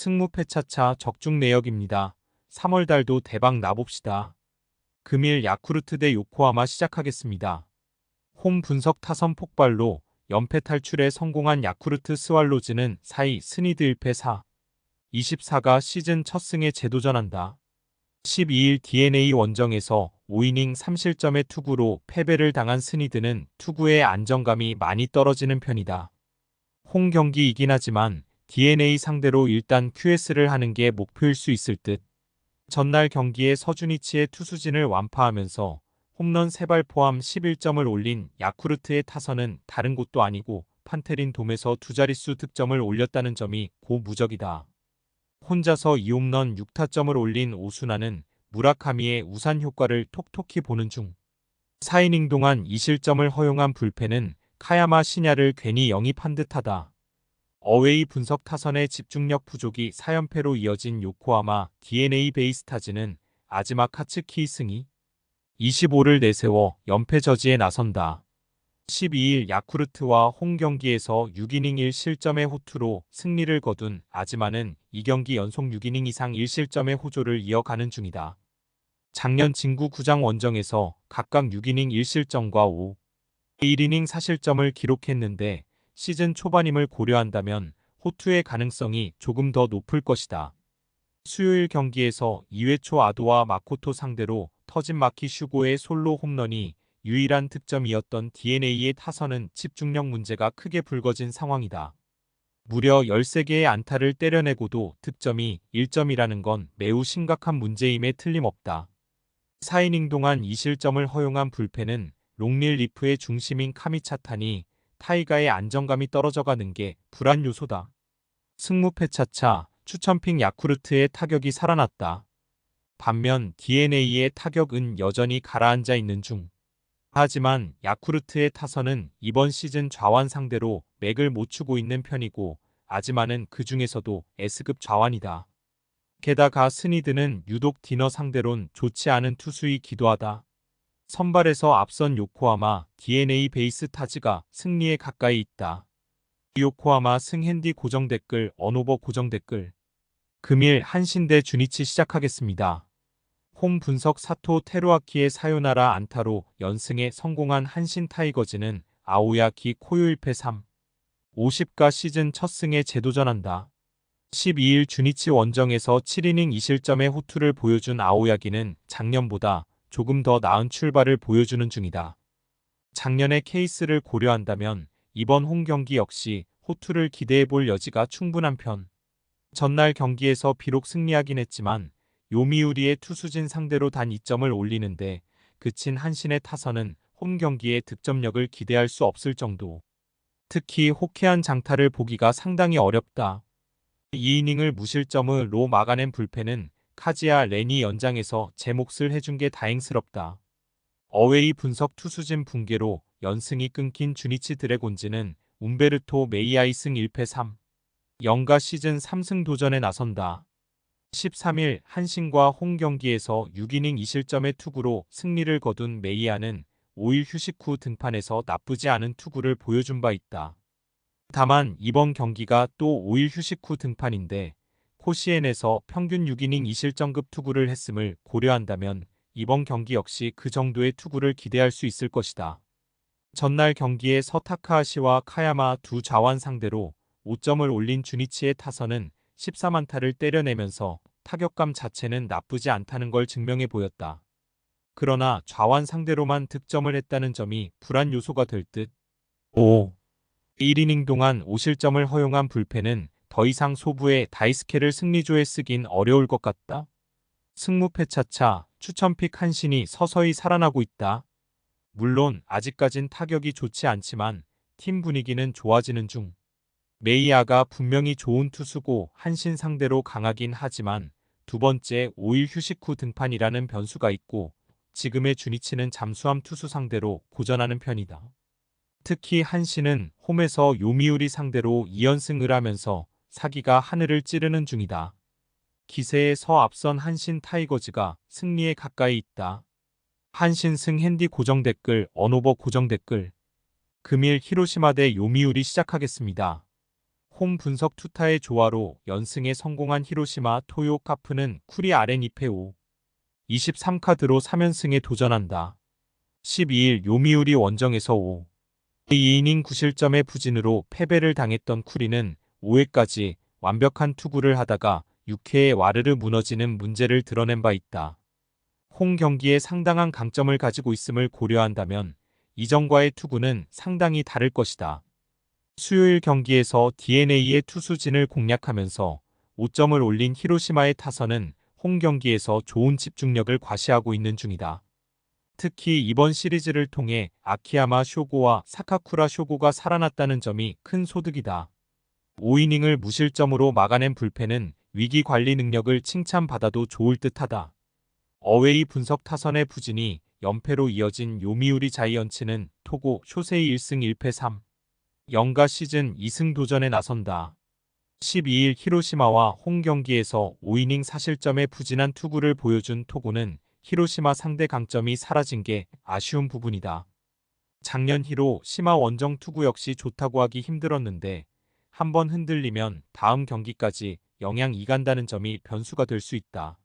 승무패차차 적중 내역입니다. 3월달도 대박 나봅시다. 금일 야쿠르트 대 요코하마 시작하겠습니다. 홈 분석 타선 폭발로 연패 탈출에 성공한 야쿠르트 스왈로즈는 4위 스니드 1패 4, 24가 시즌 첫 승에 재도전한다. 12일 DNA 원정에서 5이닝 3실점의 투구로 패배를 당한 스니드는 투구의 안정감이 많이 떨어지는 편이다. 홈 경기 이긴 하지만 DNA 상대로 일단 QS를 하는 게 목표일 수 있을 듯. 전날 경기에 서준이치의 투수진을 완파하면서 홈런 3발 포함 11점을 올린 야쿠르트의 타선은 다른 곳도 아니고 판테린 돔에서 두 자릿수 득점을 올렸다는 점이 고무적이다. 혼자서 2홈런 6타점을 올린 오수나는 무라카미의 우산 효과를 톡톡히 보는 중. 4이닝 동안 2실점을 허용한 불펜은 카야마 시냐를 괜히 영입한 듯하다. 어웨이 분석 타선의 집중력 부족이 4연패로 이어진 요코하마 DNA 베이스타즈는 아즈마 카츠키 승이 25를 내세워 연패 저지에 나선다. 12일 야쿠르트와 홈 경기에서 6이닝 1실점의 호투로 승리를 거둔 아즈마는 2경기 연속 6이닝 이상 1실점의 호조를 이어가는 중이다. 작년 진구 구장 원정에서 각각 6이닝 1실점과 5, 1이닝 4실점을 기록했는데 시즌 초반임을 고려한다면 호투의 가능성이 조금 더 높을 것이다. 수요일 경기에서 2회 초 아도와 마코토 상대로 터진 마키 슈고의 솔로 홈런이 유일한 득점이었던 DNA의 타선은 집중력 문제가 크게 불거진 상황이다. 무려 13개의 안타를 때려내고도 득점이 1점이라는 건 매우 심각한 문제임에 틀림없다. 4이닝 동안 2실점을 허용한 불펜은 롱릴 리프의 중심인 카미차타니 타이가의 안정감이 떨어져가는 게 불안 요소다. 승무패차차 추천픽 야쿠르트의 타격이 살아났다. 반면 DNA의 타격은 여전히 가라앉아 있는 중. 하지만 야쿠르트의 타선은 이번 시즌 좌완 상대로 맥을 못 추고 있는 편이고 아즈마는 그 중에서도 S급 좌완이다. 게다가 스니드는 유독 디너 상대론 좋지 않은 투수이기도 하다. 선발에서 앞선 요코하마 DNA 베이스타즈가 승리에 가까이 있다. 요코하마 승핸디 고정 댓글 언오버 고정 댓글 금일 한신 대 주니치 시작하겠습니다. 홈 분석 사토 테루아키의 사요나라 안타로 연승에 성공한 한신 타이거즈는 아오야키 코요 1패 3, 50가 시즌 첫 승에 재도전한다. 12일 주니치 원정에서 7이닝 2실점의 호투를 보여준 아오야기는 작년보다 조금 더 나은 출발을 보여주는 중이다. 작년의 케이스를 고려한다면 이번 홈 경기 역시 호투를 기대해볼 여지가 충분한 편. 전날 경기에서 비록 승리하긴 했지만 요미우리의 투수진 상대로 단 2점을 올리는데 그친 한신의 타선은 홈 경기의 득점력을 기대할 수 없을 정도. 특히 호쾌한 장타를 보기가 상당히 어렵다. 2이닝을 무실점으로 막아낸 불펜은 카지야 레니 연장에서 제 몫을 해준 게 다행스럽다. 어웨이 분석 투수진 붕괴로 연승이 끊긴 주니치 드래곤즈는 움베르토 메이아이승 1패 3, 0가 시즌 3승 도전에 나선다. 13일 한신과 홈 경기에서 6이닝 2실점의 투구로 승리를 거둔 메이아는 5일 휴식 후 등판에서 나쁘지 않은 투구를 보여준 바 있다. 다만 이번 경기가 또 5일 휴식 후 등판인데 코시엔에서 평균 6이닝 2실점급 투구를 했음을 고려한다면 이번 경기 역시 그 정도의 투구를 기대할 수 있을 것이다. 전날 경기에 서타카하시와 카야마 두 좌완 상대로 5점을 올린 주니치의 타선은 14만타를 때려내면서 타격감 자체는 나쁘지 않다는 걸 증명해 보였다. 그러나 좌완 상대로만 득점을 했다는 점이 불안 요소가 될 듯. 1이닝 동안 5실점을 허용한 불펜은 더 이상 소부의 다이스케를 승리조에 쓰긴 어려울 것 같다. 승무패차차 추천픽 한신이 서서히 살아나고 있다. 물론 아직까진 타격이 좋지 않지만 팀 분위기는 좋아지는 중. 메이아가 분명히 좋은 투수고 한신 상대로 강하긴 하지만 두 번째 5일 휴식 후 등판이라는 변수가 있고 지금의 주니치는 잠수함 투수 상대로 고전하는 편이다. 특히 한신은 홈에서 요미우리 상대로 2연승을 하면서 사기가 하늘을 찌르는 중이다. 기세에 서 앞선 한신 타이거즈가 승리에 가까이 있다. 한신 승핸디 고정 댓글 언오버 고정 댓글 금일 히로시마 대 요미우리 시작하겠습니다. 홈 분석 투타의 조화로 연승에 성공한 히로시마 토요 카프는 쿠리 아렌 2패 5, 23카드로 3연승에 도전한다. 12일 요미우리 원정에서 5, 2이닝 9실점의 부진으로 패배를 당했던 쿠리는 5회까지 완벽한 투구를 하다가 6회에 와르르 무너지는 문제를 드러낸 바 있다. 홈 경기에 상당한 강점을 가지고 있음을 고려한다면 이전과의 투구는 상당히 다를 것이다. 수요일 경기에서 DeNA의 투수진을 공략하면서 5점을 올린 히로시마의 타선은 홈 경기에서 좋은 집중력을 과시하고 있는 중이다. 특히 이번 시리즈를 통해 아키야마 쇼고와 사카쿠라 쇼고가 살아났다는 점이 큰 소득이다. 5이닝을 무실점으로 막아낸 불펜은 위기 관리 능력을 칭찬받아도 좋을 듯하다. 어웨이 분석 타선의 부진이 연패로 이어진 요미우리 자이언츠는 토고 쇼세이 1승 1패 3, 0가 시즌 2승 도전에 나선다. 12일 히로시마와 홈 경기에서 5이닝 4실점의 부진한 투구를 보여준 토고는 히로시마 상대 강점이 사라진 게 아쉬운 부분이다. 작년 히로시마 원정 투구 역시 좋다고 하기 힘들었는데 한번 흔들리면 다음 경기까지 영향이 간다는 점이 변수가 될 수 있다.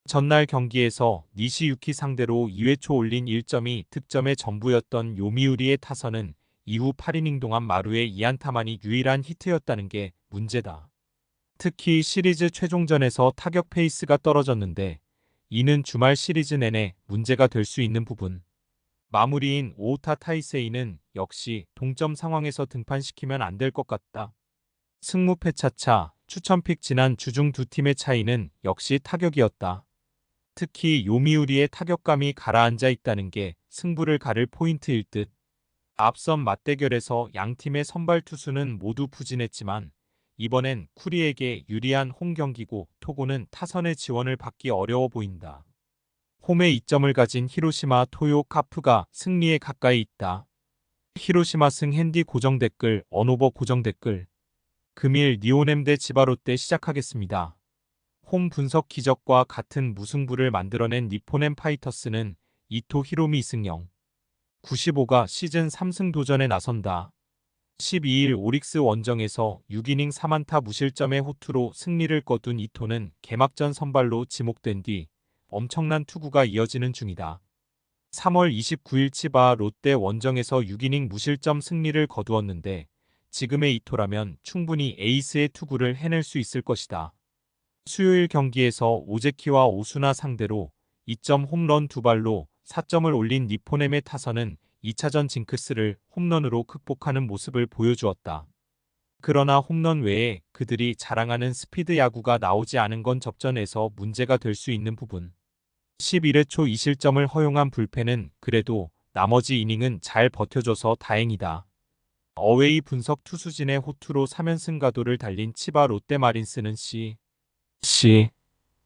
전날 경기에서 니시유키 상대로 2회 초 올린 1점이 득점의 전부였던 요미우리의 타선은 이후 8이닝 동안 마루의 2안타만이 유일한 히트였다는 게 문제다. 특히 시리즈 최종전에서 타격 페이스가 떨어졌는데 이는 주말 시리즈 내내 문제가 될 수 있는 부분. 마무리인 오타 타이세이는 역시 동점 상황에서 등판시키면 안 될 것 같다. 승무패 차차 추천픽 지난 주중 두 팀의 차이는 역시 타격이었다. 특히 요미우리의 타격감이 가라앉아 있다는 게 승부를 가를 포인트일 듯. 앞선 맞대결에서 양팀의 선발 투수는 모두 부진했지만 이번엔 쿠리에게 유리한 홈 경기고 토고는 타선의 지원을 받기 어려워 보인다. 홈에 이점을 가진 히로시마 토요 카프가 승리에 가까이 있다. 히로시마 승 핸디 고정 댓글 언오버 고정 댓글 금일 니오넴 대 지바롯데 시작하겠습니다. 홈 분석 기적과 같은 무승부를 만들어낸 니포넴 파이터스는 이토 히로미 이승영 95가 시즌 3승 도전에 나선다. 12일 오릭스 원정에서 6이닝 3안타 무실점의 호투로 승리를 거둔 이토는 개막전 선발로 지목된 뒤 엄청난 투구가 이어지는 중이다. 3월 29일 치바 롯데 원정에서 6이닝 무실점 승리를 거두었는데 지금의 이토라면 충분히 에이스의 투구를 해낼 수 있을 것이다. 수요일 경기에서 오제키와 오수나 상대로 2점 홈런 2발로 4점을 올린 니포넴의 타선은 2차전 징크스를 홈런으로 극복하는 모습을 보여주었다. 그러나 홈런 외에 그들이 자랑하는 스피드 야구가 나오지 않은 건 접전에서 문제가 될 수 있는 부분. 11회 초 2실점을 허용한 불펜은 그래도 나머지 이닝은 잘 버텨줘서 다행이다. 어웨이 분석 투수진의 호투로 3연승 가도를 달린 치바 롯데마린스는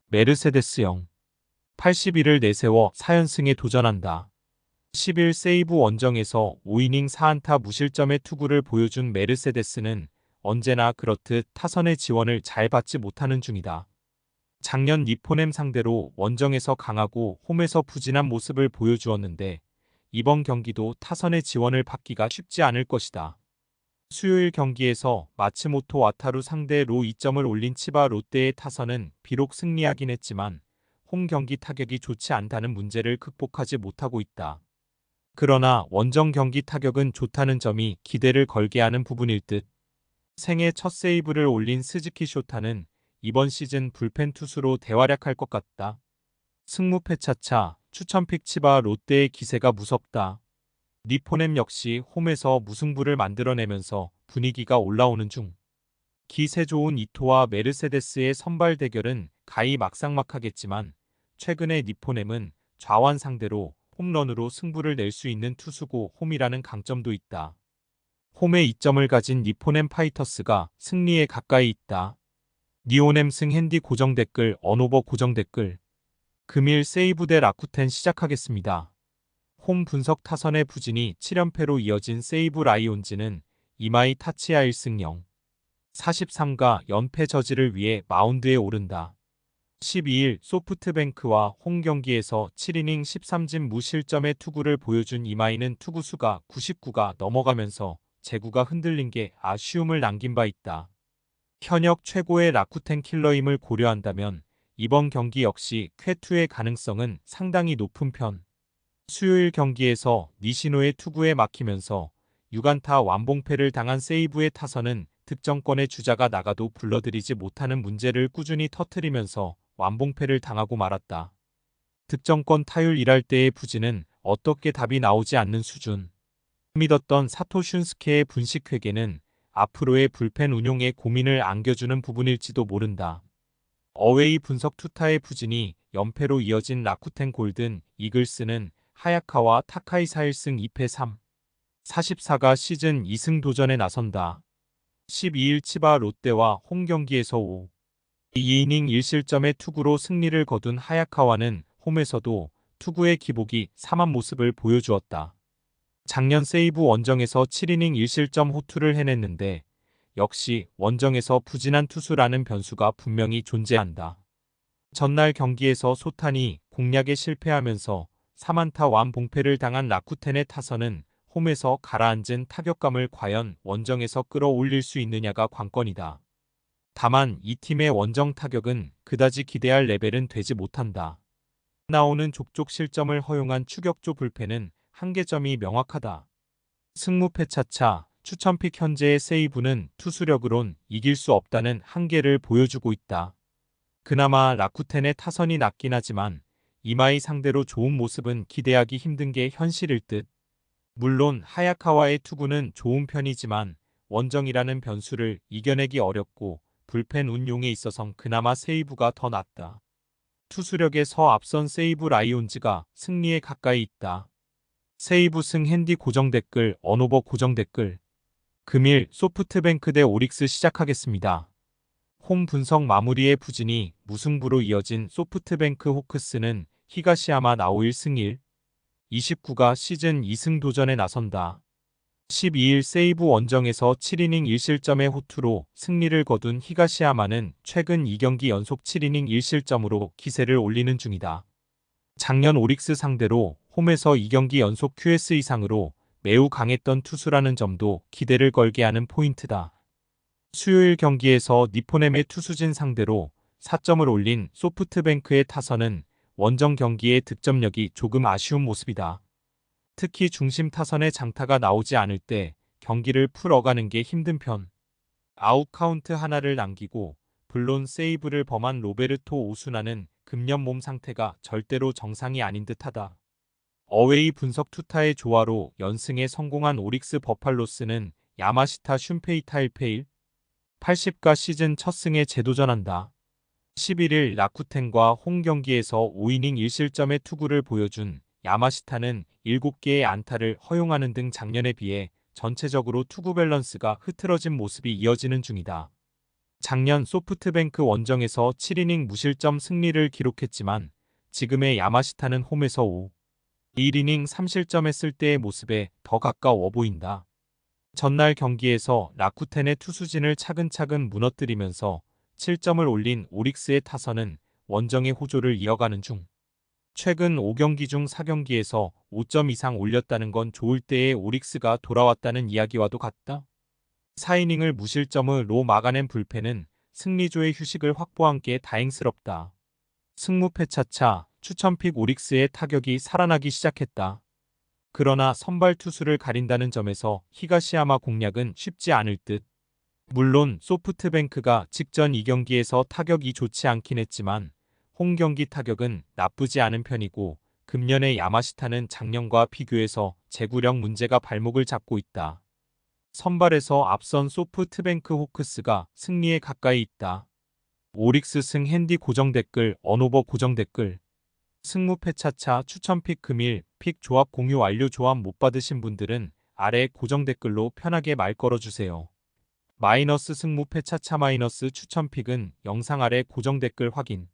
메르세데스형 81을 내세워 4연승에 도전한다. 10일 세이브 원정에서 5이닝 4안타 무실점의 투구를 보여준 메르세데스는 언제나 그렇듯 타선의 지원을 잘 받지 못하는 중이다. 작년 니포넴 상대로 원정에서 강하고 홈에서 부진한 모습을 보여주었는데 이번 경기도 타선의 지원을 받기가 쉽지 않을 것이다. 수요일 경기에서 마츠모토 와타루 상대로 2점을 올린 치바 롯데의 타선은 비록 승리하긴 했지만 홈 경기 타격이 좋지 않다는 문제를 극복하지 못하고 있다. 그러나 원정 경기 타격은 좋다는 점이 기대를 걸게 하는 부분일 듯. 생애 첫 세이브를 올린 스즈키 쇼타는 이번 시즌 불펜 투수로 대활약할 것 같다. 승무패 차차 추천픽 치바 롯데의 기세가 무섭다. 니포넴 역시 홈에서 무승부를 만들어내면서 분위기가 올라오는 중. 기세 좋은 이토와 메르세데스의 선발 대결은 가히 막상막하겠지만 최근에 니포넴은 좌완 상대로 홈런으로 승부를 낼 수 있는 투수고 홈이라는 강점도 있다. 홈에 이점을 가진 니포넴 파이터스가 승리에 가까이 있다. 니오넴 승 핸디 고정 댓글 언오버 고정 댓글 금일 세이브 대 라쿠텐 시작하겠습니다. 홈 분석 타선의 부진이 7연패로 이어진 세이브 라이온즈는 이마이 타치야 1승 0, 43가 연패 저지를 위해 마운드에 오른다. 12일 소프트뱅크와 홈 경기에서 7이닝 13진 무실점의 투구를 보여준 이마이는 투구수가 99가 넘어가면서 제구가 흔들린 게 아쉬움을 남긴 바 있다. 현역 최고의 라쿠텐 킬러임을 고려한다면 이번 경기 역시 쾌투의 가능성은 상당히 높은 편. 수요일 경기에서 니시노의 투구에 막히면서 6안타 완봉패를 당한 세이브의 타선은 득점권의 주자가 나가도 불러들이지 못하는 문제를 꾸준히 터뜨리면서 완봉패를 당하고 말았다. 득점권 타율 1할 때의 부진은 어떻게 답이 나오지 않는 수준. 믿었던 사토 슌스케의 분식회계는 앞으로의 불펜 운용에 고민을 안겨주는 부분일지도 모른다. 어웨이 분석 투타의 부진이 연패로 이어진 라쿠텐 골든 이글스는 하야카와 타카이 4일승 2패 3, 44가 시즌 2승 도전에 나선다. 12일 치바 롯데와 홈 경기에서 5, 2이닝 1실점의 투구로 승리를 거둔 하야카와는 홈에서도 투구의 기복이 삼한 모습을 보여주었다. 작년 세이브 원정에서 7이닝 1실점 호투를 해냈는데 역시 원정에서 부진한 투수라는 변수가 분명히 존재한다. 전날 경기에서 소탄이 공략에 실패하면서 3안타 완봉패를 당한 라쿠텐의 타선은 홈에서 가라앉은 타격감을 과연 원정에서 끌어올릴 수 있느냐가 관건이다. 다만 이 팀의 원정 타격은 그다지 기대할 레벨은 되지 못한다. 나오는 족족 실점을 허용한 추격조 불펜은 한계점이 명확하다. 승무패 차차 추천픽 현재의 세이브는 투수력으론 이길 수 없다는 한계를 보여주고 있다. 그나마 라쿠텐의 타선이 낮긴 하지만 이마이 상대로 좋은 모습은 기대하기 힘든 게 현실일 듯. 물론 하야카와의 투구는 좋은 편이지만 원정이라는 변수를 이겨내기 어렵고 불펜 운용에 있어선 그나마 세이브가 더 낫다. 투수력에서 앞선 세이브 라이온즈가 승리에 가까이 있다. 세이브 승 핸디 고정 댓글 언오버 고정 댓글 금일 소프트뱅크 대 오릭스 시작하겠습니다. 홈 분석 마무리의 부진이 무승부로 이어진 소프트뱅크 호크스는 히가시야마 나오 1승 1, 29가 시즌 2승 도전에 나선다. 12일 세이브 원정에서 7이닝 1실점의 호투로 승리를 거둔 히가시야마는 최근 2경기 연속 7이닝 1실점으로 기세를 올리는 중이다. 작년 오릭스 상대로 홈에서 2경기 연속 QS 이상으로 매우 강했던 투수라는 점도 기대를 걸게 하는 포인트다. 수요일 경기에서 니포넴의 투수진 상대로 4점을 올린 소프트뱅크의 타선은 원정 경기의 득점력이 조금 아쉬운 모습이다. 특히 중심 타선의 장타가 나오지 않을 때 경기를 풀어가는 게 힘든 편. 아웃 카운트 하나를 남기고 물론 세이브를 범한 로베르토 오수나는 금년 몸 상태가 절대로 정상이 아닌 듯하다. 어웨이 분석 투타의 조화로 연승에 성공한 오릭스 버팔로스는 야마시타 슌페이타 1패 1, 80가 시즌 첫 승에 재도전한다. 11일 라쿠텐과 홈 경기에서 5이닝 1실점의 투구를 보여준 야마시타는 7개의 안타를 허용하는 등 작년에 비해 전체적으로 투구 밸런스가 흐트러진 모습이 이어지는 중이다. 작년 소프트뱅크 원정에서 7이닝 무실점 승리를 기록했지만 지금의 야마시타는 홈에서 5, 1이닝 3실점했을 때의 모습에 더 가까워 보인다. 전날 경기에서 라쿠텐의 투수진을 차근차근 무너뜨리면서 7점을 올린 오릭스의 타선은 원정의 호조를 이어가는 중. 최근 5경기 중 4경기에서 5점 이상 올렸다는 건 좋을 때의 오릭스가 돌아왔다는 이야기와도 같다. 4이닝을 무실점으로 막아낸 불펜은 승리조의 휴식을 확보한 게 다행스럽다. 승무패 차차 추천픽 오릭스의 타격이 살아나기 시작했다. 그러나 선발 투수를 가린다는 점에서 히가시야마 공략은 쉽지 않을 듯. 물론 소프트뱅크가 직전 2경기에서 타격이 좋지 않긴 했지만 홈 경기 타격은 나쁘지 않은 편이고 금년의 야마시타는 작년과 비교해서 제구력 문제가 발목을 잡고 있다. 선발에서 앞선 소프트뱅크 호크스가 승리에 가까이 있다. 오릭스 승 핸디 고정 댓글 언오버 고정 댓글 승무패 차차 추천픽 금일 픽 조합 공유 완료. 조합 못 받으신 분들은 아래 고정 댓글로 편하게 말 걸어주세요. 마이너스 승무패 차차 마이너스 추천픽은 영상 아래 고정 댓글 확인.